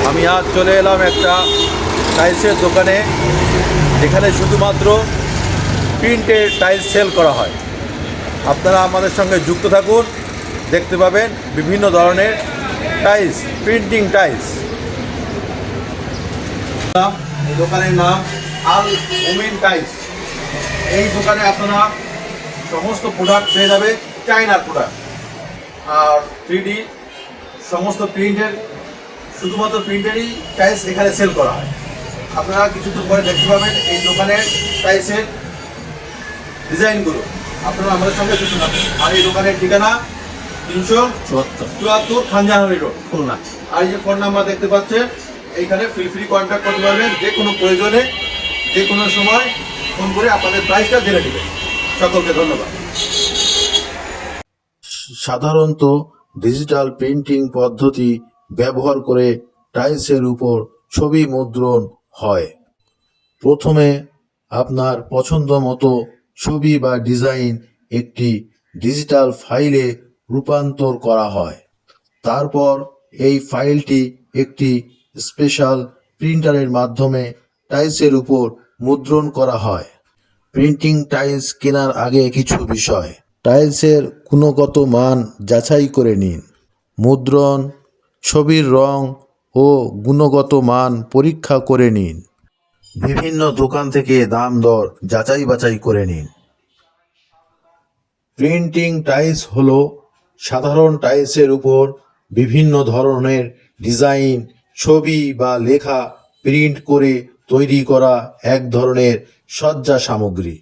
আমি আজ চলে এলাম একটা টাইলসের দোকানে, যেখানে শুধুমাত্র প্রিন্টের টাইলস সেল করা হয়। আপনারা আমাদের সঙ্গে যুক্ত থাকুন, দেখতে পাবেন বিভিন্ন ধরনের টাইলস, প্রিন্টিং টাইলস। এই দোকানের নাম আল মুমিন টাইলস। এই দোকানে আপনারা সমস্ত প্রোডাক্ট পেয়ে যাবে, চায়নার প্রোডাক্ট আর 3D সমস্ত প্রিন্টের, শুধুমাত্র প্রিন্টেরই টাইলস এখানে সেল করা হয়। আপনারা কিছুদিন পরে দেখতে পাবেন এই দোকানের টাইলসের ডিজাইনগুলো। আপনারা আমাদের সঙ্গে যুক্ত থাকুন। আর এই দোকানের ঠিকানা 374 খানজাহানি রোড, খুলনা। আর এই যে ফোন নাম্বার দেখতে পাচ্ছেন, এইখানে ফ্রি কন্ট্যাক্ট করতে পারবেন। যে কোনো প্রয়োজনে যে কোনো সময় ফোন করে আপনাদের প্রাইসটা জেনে নেবেন। সকলকে ধন্যবাদ। সাধারণত ডিজিটাল প্রিন্টিং পদ্ধতি ব্যবহার করে টাইলসের উপর ছবি মুদ্রণ হয়। প্রথমে আপনার পছন্দ মতো ছবি বা ডিজাইন একটি ডিজিটাল ফাইলে রূপান্তর করা হয়। তারপর এই ফাইলটি একটি স্পেশাল প্রিন্টারের মাধ্যমে টাইলসের উপর মুদ্রণ করা হয়। প্রিন্টিং টাইলস কেনার আগে কিছু বিষয়: টাইলসের গুণগত মান যাচাই করে নিন। মুদ্রণ, ছবির রং ও গুণগত মান পরীক্ষা করে নিন। বিভিন্ন দোকান থেকে দাম দর যাচাই বাছাই করে নিন। প্রিন্টিং টাইলস হলো সাধারণ টাইলসের উপর বিভিন্ন ধরনের ডিজাইন, ছবি বা লেখা প্রিন্ট করে তৈরি করা এক ধরনের সজ্জা সামগ্রী।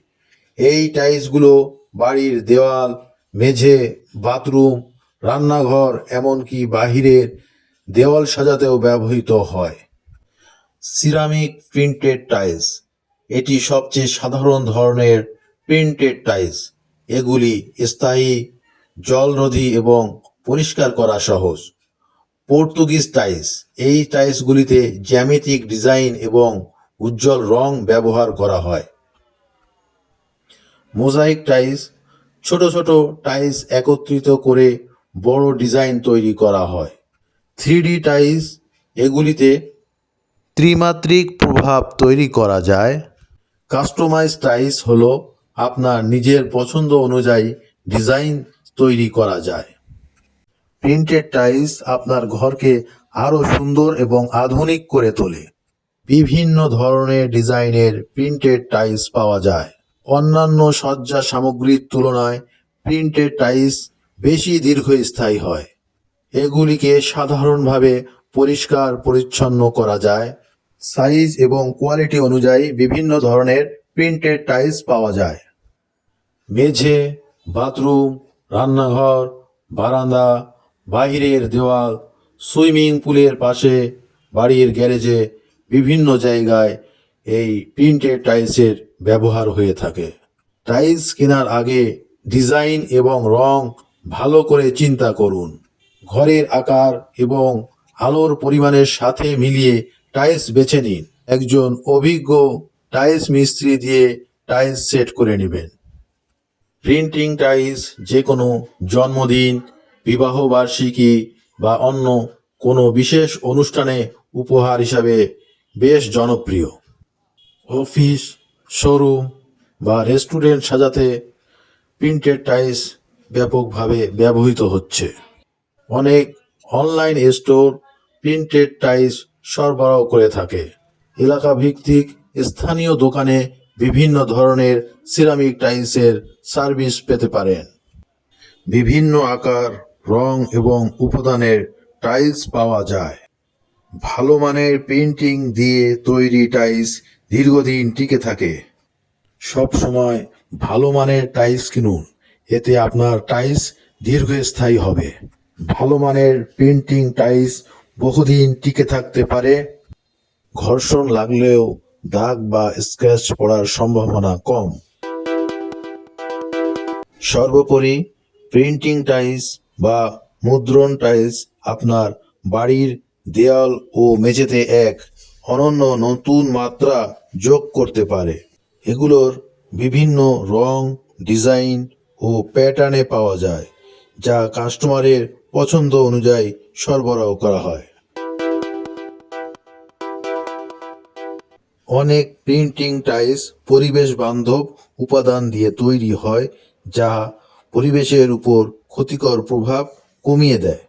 এই টাইলসগুলো বাড়ির দেওয়াল, মেঝে, বাথরুম, রান্নাঘর, এমনকি বাহিরের দেওয়াল সাজাতেও ব্যবহৃত হয়। সিরামিক প্রিন্টেড টাইলস, এটি সবচেয়ে সাধারণ ধরনের প্রিন্টেড টাইলস। এগুলি স্থায়ী, জলরোধী এবং পরিষ্কার করা সহজ। পর্তুগিজ টাইলস, এই টাইলসগুলিতে জ্যামিতিক ডিজাইন এবং উজ্জ্বল রং ব্যবহার করা হয়। মোজাইক টাইলস, ছোট ছোট টাইলস একত্রিত করে বড় ডিজাইন তৈরি করা হয়। 3D টাইলস, এগুলিতে ত্রিমাত্রিক প্রভাব তৈরি করা যায়। কাস্টমাইজ টাইলস হলো আপনার নিজের পছন্দ অনুযায়ী ডিজাইন তৈরি করা যায়। প্রিন্টেড টাইলস আপনার ঘরকে আরও সুন্দর এবং আধুনিক করে তোলে। বিভিন্ন ধরনের ডিজাইনের প্রিন্টেড টাইলস পাওয়া যায়। অন্যান্য সজ্জা সামগ্রীর তুলনায় প্রিন্টেড টাইলস বেশি দীর্ঘস্থায়ী হয়। এগুলিকে সাধারণভাবে পরিষ্কার পরিচ্ছন্ন করা যায়। সাইজ এবং কোয়ালিটি অনুযায়ী বিভিন্ন ধরনের প্রিন্টেড টাইলস পাওয়া যায়। মেঝে, বাথরুম, রান্নাঘর, বারান্দা, বাইরের দেওয়াল, সুইমিং পুলের পাশে, বাড়ির গ্যারেজে, বিভিন্ন জায়গায় এই প্রিন্টেড টাইলসের ব্যবহার হয়ে থাকে। টাইলস কেনার আগে ডিজাইন এবং রং ভালো করে চিন্তা করুন। ঘরের আকার এবং আলোর পরিমাণের সাথে মিলিয়ে টাইলস বেছে নিন। একজন অভিজ্ঞ টাইলস মিস্ত্রি দিয়ে টাইলস সেট করে নেবেন। প্রিন্টিং টাইলস যে কোনো জন্মদিন, বিবাহ বার্ষিকী বা অন্য কোনো বিশেষ অনুষ্ঠানে উপহার হিসাবে বেশ জনপ্রিয়। অফিস, শোরুম বা রেস্টুরেন্ট সাজাতে প্রিন্টেড টাইলস ব্যাপকভাবে ব্যবহৃত হচ্ছে। অনেক অনলাইন স্টোর প্রিন্টেড টাইলস সরবরাহ করে থাকে। এলাকা ভিত্তিক স্থানীয় দোকানে বিভিন্ন ধরনের সিরামিক টাইলসের সার্ভিস পেতে পারেন। বিভিন্ন আকার, রং এবং উপাদানের টাইলস পাওয়া যায়। ভালো মানের প্রিন্টিং দিয়ে তৈরি টাইলস দীর্ঘদিন টিকে থাকে। সব সময় ভালো মানের টাইলস কিনুন, এতে আপনার টাইলস দীর্ঘস্থায়ী হবে। ভালো মানের প্রিন্টিং টাইলস বহুদিন টিকে থাকতে পারে। ঘর্ষণ লাগলেও দাগ বা স্ক্র্যাচ পড়ার সম্ভাবনা কম। সর্বোপরি প্রিন্টিং টাইলস বা মুদ্রণ টাইলস আপনার বাড়ির দেয়াল ও মেঝেতে এক অনন্য নতুন মাত্রা যোগ করতে পারে। এগুলোর বিভিন্ন রং, ডিজাইন ও প্যাটার্নে পাওয়া যায়, যা কাস্টমারের পছন্দ অনুযায়ী সরবরাহ করা হয়। অনেক প্রিন্টিং টাইলস পরিবেশ বান্ধব উপাদান দিয়ে তৈরি হয়, যা পরিবেশের উপর ক্ষতিকর প্রভাব কমিয়ে দেয়।